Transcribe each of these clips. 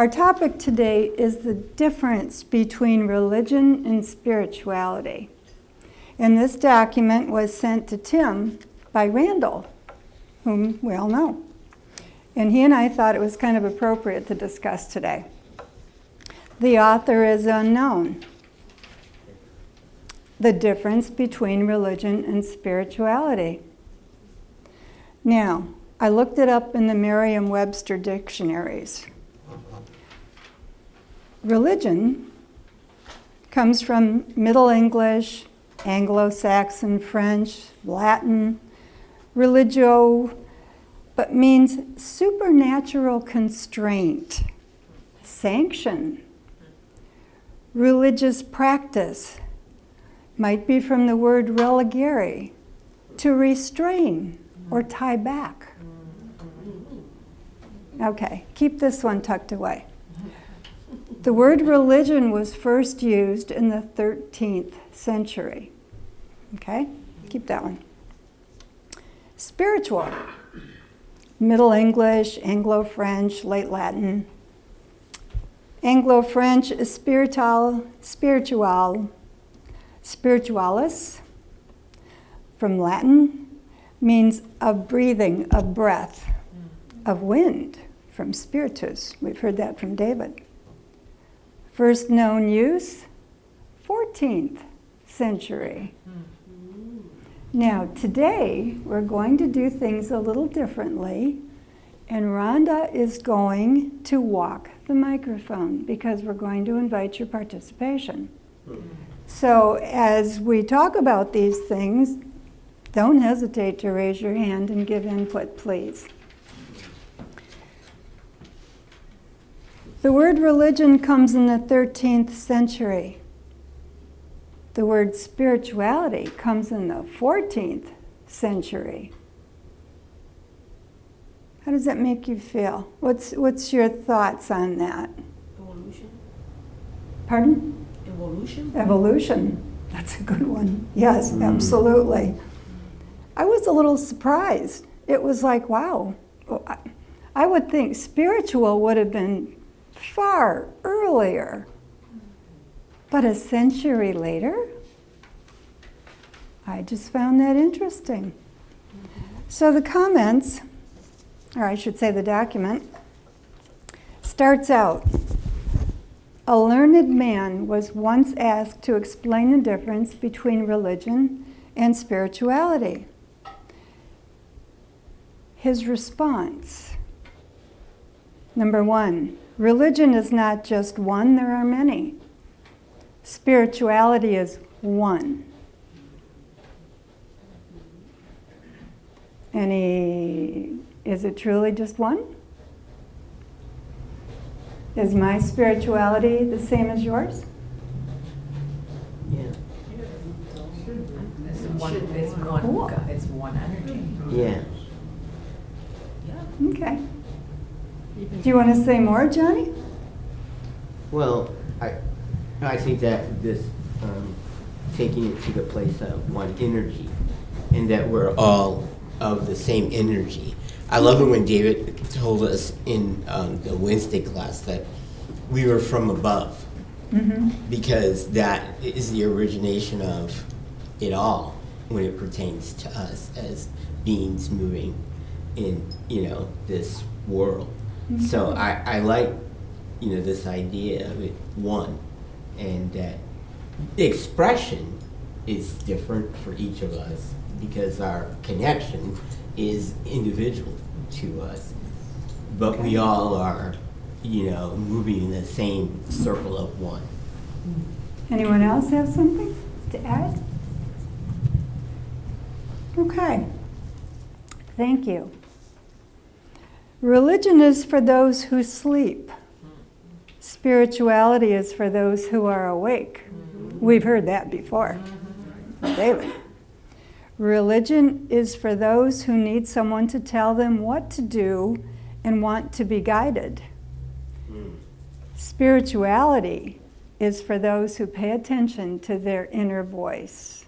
Our topic today is the difference between religion and spirituality. And this document was sent to Tim by Randall, whom we all know. And he and I thought it was kind of appropriate to discuss today. The author is unknown. The difference between religion and spirituality. Now, I looked it up in the Merriam-Webster dictionaries. Religion comes from Middle English, Anglo-Saxon, French, Latin, religio, but means supernatural constraint, sanction, religious practice, might be from the word religare, to restrain or tie back. Okay, keep this one tucked away. The word religion was first used in the 13th century. Okay, keep that one. Spiritual, Middle English, Anglo-French, late Latin. Anglo-French is spiritual, spiritualis, from Latin, means of breathing, of breath, of wind, from spiritus. We've heard that from David. First known use, 14th century. Now, today, we're going to do things a little differently, and Rhonda is going to walk the microphone because we're going to invite your participation. So, as we talk about these things, don't hesitate to raise your hand and give input, please. The word religion comes in the 13th century. The word spirituality comes in the 14th century. How does that make you feel? What's your thoughts on that? Evolution. Pardon? Evolution. Evolution. That's a good one. Yes, absolutely. I was a little surprised. It was like, wow. I would think spiritual would have been far earlier. But a century later? I just found that interesting. So the comments, or I should say the document, starts out, a learned man was once asked to explain the difference between religion and spirituality. His response, number one, religion is not just one, there are many. Spirituality is one. Is it truly just one? Is my spirituality the same as yours? Yeah. It's one energy. Yeah. Okay. Do you want to say more, Johnny? Well, I think that this taking it to the place of one energy, and that we're all of the same energy. I love it when David told us in the Wednesday class that we were from above, because that is the origination of it all when it pertains to us as beings moving in, this world. So I like, this idea of it one, and that the expression is different for each of us because our connection is individual to us, but we all are, moving in the same circle of one. Anyone else have something to add? Okay. Thank you. Religion is for those who sleep. Spirituality is for those who are awake. We've heard that before. David. Religion is for those who need someone to tell them what to do and want to be guided. Spirituality is for those who pay attention to their inner voice.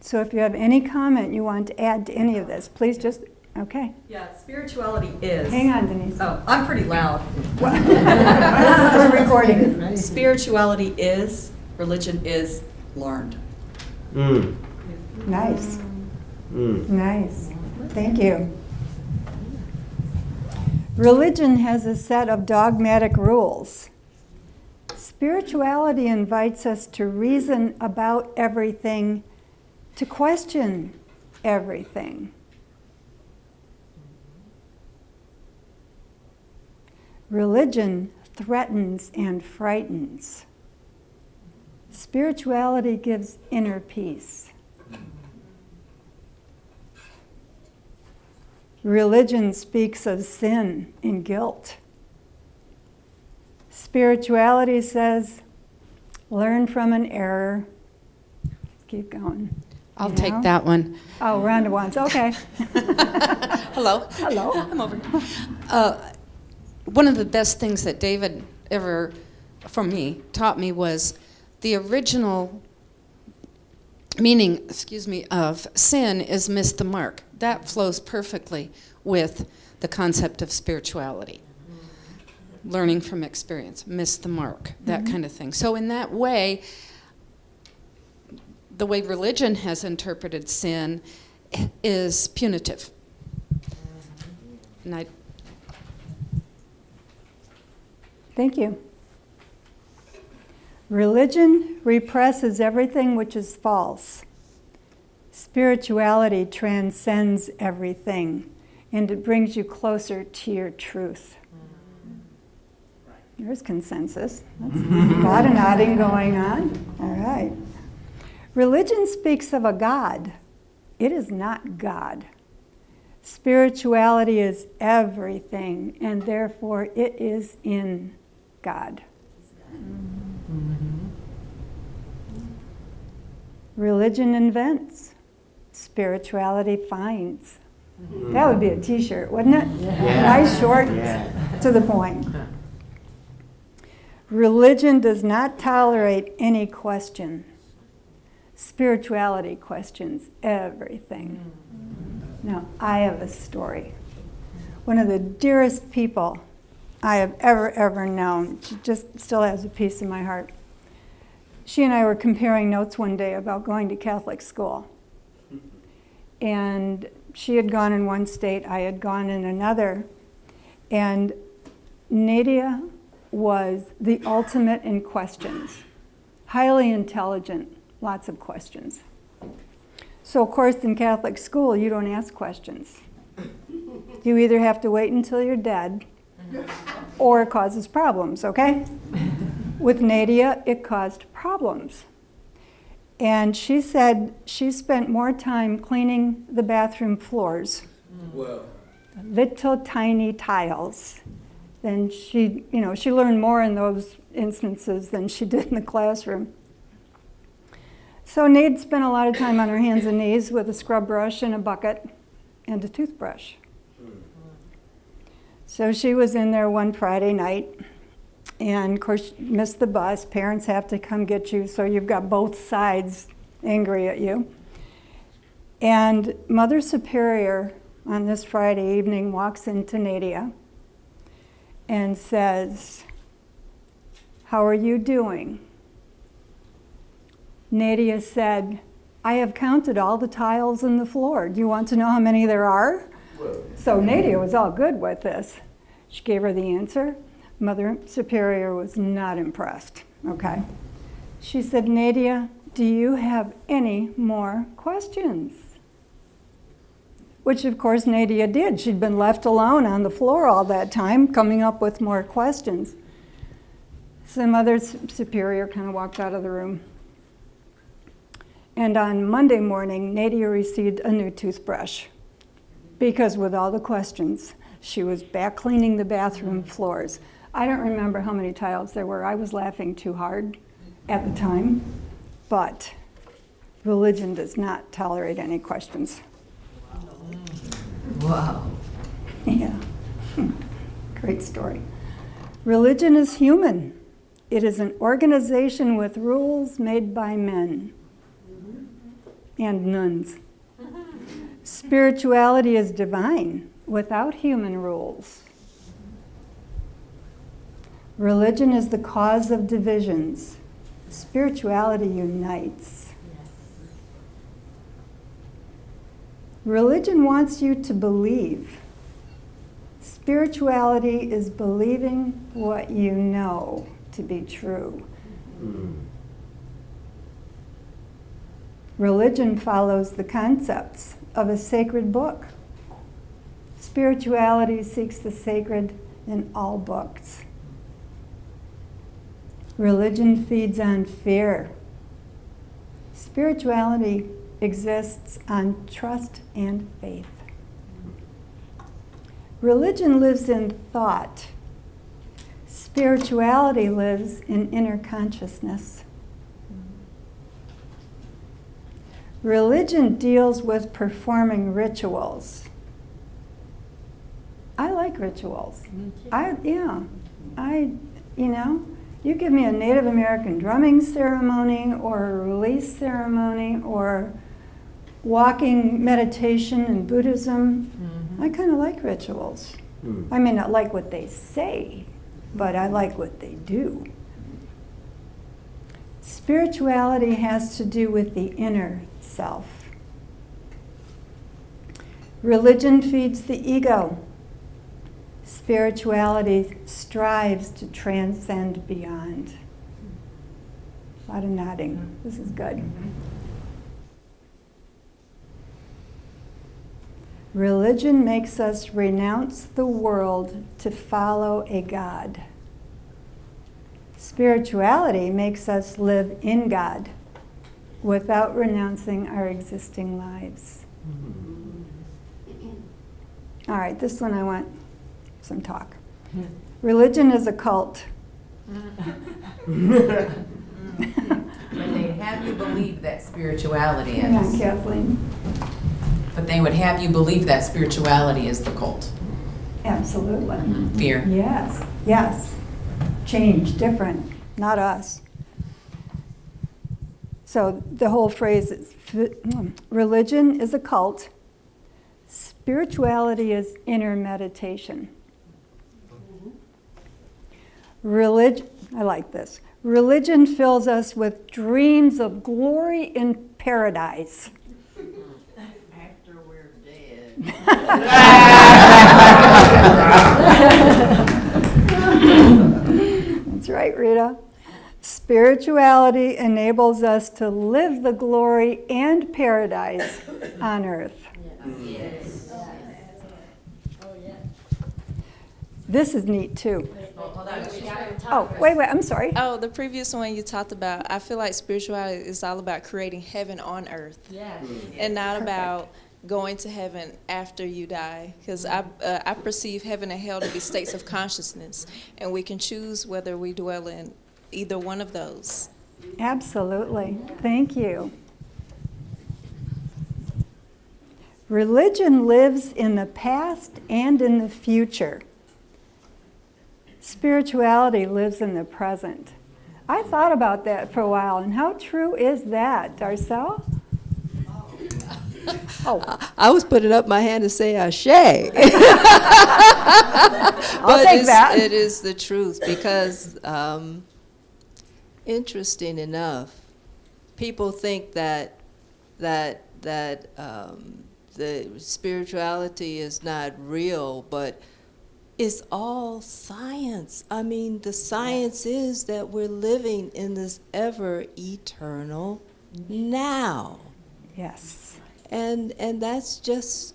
So if you have any comment you want to add to any of this, please just Okay. Yeah, spirituality is. Hang on, Denise. Oh, I'm pretty loud. We're recording. Spirituality is, religion is learned. Mm. Nice. Mm. Nice. Thank you. Religion has a set of dogmatic rules. Spirituality invites us to reason about everything, to question everything. Religion threatens and frightens. Spirituality gives inner peace. Religion speaks of sin and guilt. Spirituality says, learn from an error. Keep going. I'll You take know? that one. Oh, round of ones. Okay. Hello. Hello. I'm over here. One of the best things that David ever, from me, taught me was the original meaning, of sin is miss the mark. That flows perfectly with the concept of spirituality. Learning from experience, miss the mark, that kind of thing. So in that way, the way religion has interpreted sin is punitive. And Thank you. Religion represses everything which is false. Spirituality transcends everything, and it brings you closer to your truth. There's consensus. That's a lot of nodding going on. All right. Religion speaks of a God. It is not God. Spirituality is everything, and therefore it is in God. Religion invents. Spirituality finds. That would be a t-shirt, wouldn't it? Yeah. Nice, short, Yeah. to the point. Religion does not tolerate any question. Spirituality questions everything. Now, I have a story. One of the dearest people I have ever known, she just still has a piece in my heart. She and I were comparing notes one day about going to Catholic school. And she had gone in one state, I had gone in another. And Nadia was the ultimate in questions. Highly intelligent, lots of questions. So of course in Catholic school you don't ask questions. You either have to wait until you're dead or it causes problems, okay? With Nadia, it caused problems. And she said she spent more time cleaning the bathroom floors, little tiny tiles, than she learned more in those instances than she did in the classroom. So Nade spent a lot of time on her hands and knees with a scrub brush and a bucket and a toothbrush. So she was in there one Friday night, and of course missed the bus. Parents have to come get you, so you've got both sides angry at you. And Mother Superior on this Friday evening walks into Nadia and says, "How are you doing?" Nadia said, "I have counted all the tiles in the floor. Do you want to know how many there are?" So Nadia was all good with this. She gave her the answer. Mother Superior was not impressed, okay? She said, "Nadia, do you have any more questions?" Which of course Nadia did. She'd been left alone on the floor all that time, coming up with more questions. So Mother Superior kind of walked out of the room. And on Monday morning, Nadia received a new toothbrush because with all the questions, she was back cleaning the bathroom floors. I don't remember how many tiles there were. I was laughing too hard at the time, but religion does not tolerate any questions. Wow. Yeah, great story. Religion is human. It is an organization with rules made by men and nuns. Spirituality is divine, without human rules. Religion is the cause of divisions. Spirituality unites. Religion wants you to believe. Spirituality is believing what you know to be true. Religion follows the concepts of a sacred book. Spirituality seeks the sacred in all books. Religion feeds on fear. Spirituality exists on trust and faith. Religion lives in thought. Spirituality lives in inner consciousness. Religion deals with performing rituals. I like rituals. You give me a Native American drumming ceremony or a release ceremony or walking meditation in Buddhism. I kind of like rituals. I may not like what they say, but I like what they do. Spirituality has to do with the inner self. Religion feeds the ego. Spirituality strives to transcend beyond. A lot of nodding. This is good. Religion makes us renounce the world to follow a God. Spirituality makes us live in God without renouncing our existing lives. All right, this one I want some talk. Religion is a cult. But they have you believe that spirituality is. Hang on, Kathleen. But they would have you believe that spirituality is the cult. Absolutely. Fear. Yes, yes. Change, different, not us. So the whole phrase is, religion is a cult. Spirituality is inner meditation. I like this. Religion fills us with dreams of glory in paradise. After we're dead. That's right, Rita. Spirituality enables us to live the glory and paradise on earth. Yes. This is neat too. Oh, Wait, I'm sorry. Oh, the previous one you talked about, I feel like spirituality is all about creating heaven on earth yes. and not about going to heaven after you die. Because I perceive heaven and hell to be states of consciousness, and we can choose whether we dwell in either one of those. Absolutely. Thank you. Religion lives in the past and in the future. Spirituality lives in the present. I thought about that for a while, and how true is that, Darcel? Oh, I was putting up my hand to say ashe. I'll take that. It is the truth because, interesting enough, people think that the spirituality is not real, but it's all science. I mean, the science is that we're living in this ever eternal now. yes. And that's just,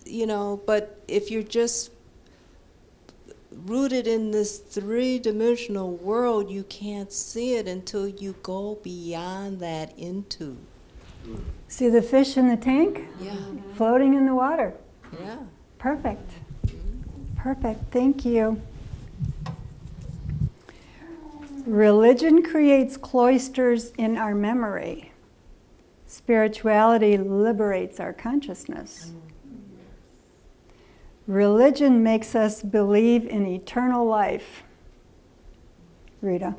but if you're just rooted in this three-dimensional world, you can't see it until you go beyond that into. See the fish in the tank? Yeah. Floating in the water. Yeah. Perfect. Perfect. Thank you. Religion creates cloisters in our memory. Spirituality liberates our consciousness. Religion makes us believe in eternal life. Rita.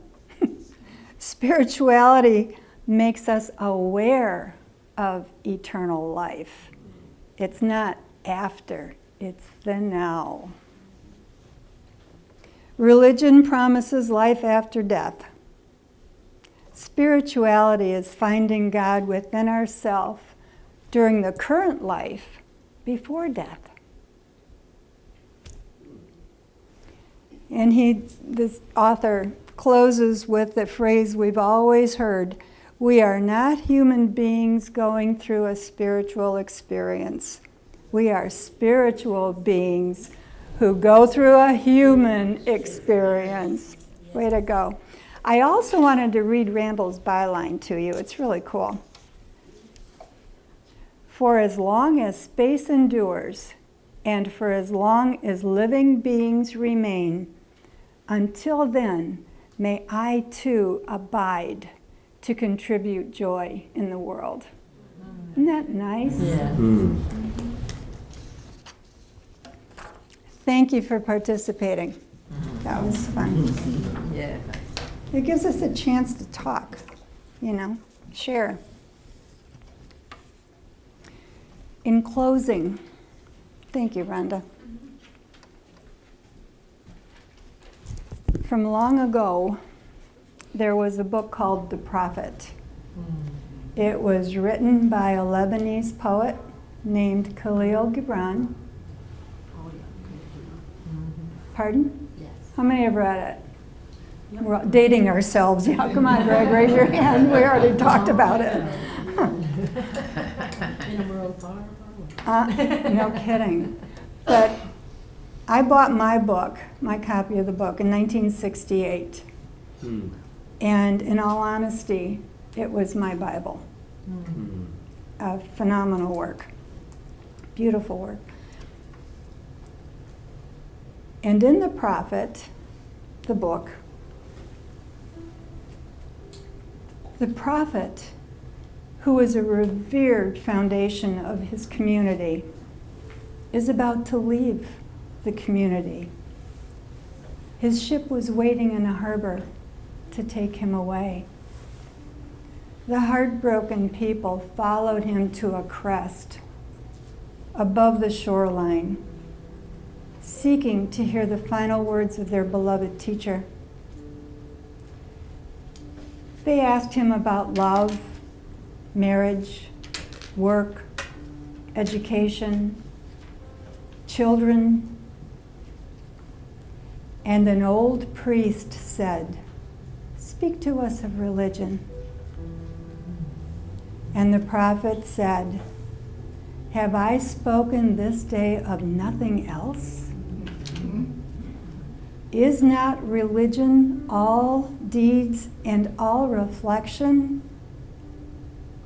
Spirituality makes us aware of eternal life. It's not after, it's the now. Religion promises life after death. Spirituality is finding God within ourselves during the current life before death. And this author closes with the phrase we've always heard, we are not human beings going through a spiritual experience. We are spiritual beings who go through a human experience. Way to go. I also wanted to read Randall's byline to you. It's really cool. For as long as space endures, and for as long as living beings remain, until then, may I too abide to contribute joy in the world. Isn't that nice? Yeah. Thank you for participating. That was fun. Yeah. It gives us a chance to talk, share. In closing, thank you, Rhonda. From long ago, there was a book called The Prophet. It was written by a Lebanese poet named Khalil Gibran. Pardon? Yes. How many have read it? We're dating ourselves. Yeah, come on, Greg, raise your hand. We already talked about it. In a world far, far away. No kidding. But I bought my copy of the book in 1968. And in all honesty, it was my Bible. A phenomenal work. Beautiful work. And in The Prophet, the book, the prophet, who is a revered foundation of his community, is about to leave the community. His ship was waiting in a harbor to take him away. The heartbroken people followed him to a crest above the shoreline, seeking to hear the final words of their beloved teacher. They asked him about love, marriage, work, education, children. And an old priest said, "Speak to us of religion." And the prophet said, "Have I spoken this day of nothing else? Is not religion all deeds and all reflection,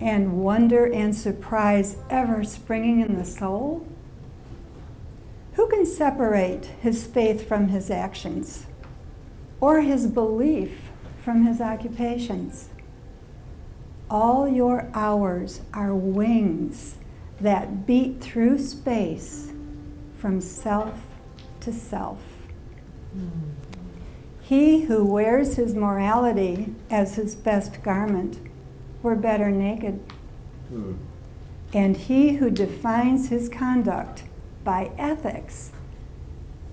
and wonder and surprise ever springing in the soul? Who can separate his faith from his actions, or his belief from his occupations? All your hours are wings that beat through space from self to self. He who wears his morality as his best garment were better naked. And he who defines his conduct by ethics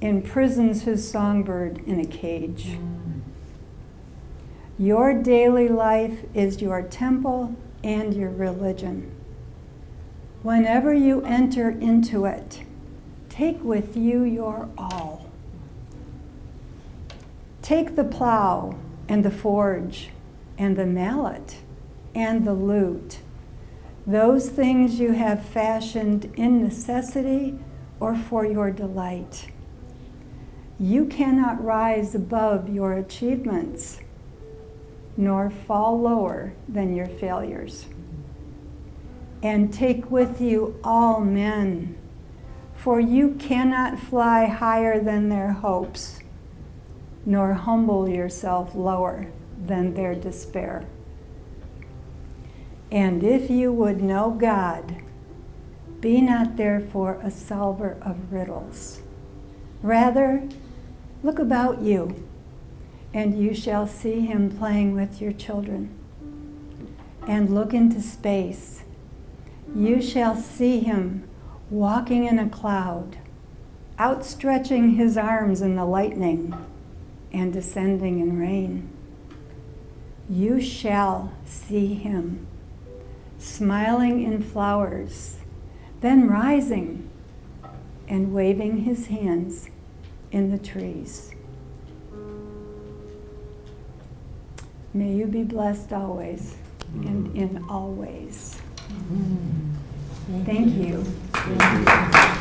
imprisons his songbird in a cage. Your daily life is your temple and your religion. Whenever you enter into it, take with you your all. Take the plow and the forge and the mallet and the lute, those things you have fashioned in necessity or for your delight. You cannot rise above your achievements, nor fall lower than your failures. And take with you all men, for you cannot fly higher than their hopes, nor humble yourself lower than their despair. And if you would know God, be not therefore a solver of riddles. Rather, look about you, and you shall see him playing with your children. And look into space. You shall see him walking in a cloud, outstretching his arms in the lightning and descending in rain. You shall see him, smiling in flowers, then rising and waving his hands in the trees. May you be blessed always and in all ways. Thank you. Thank you.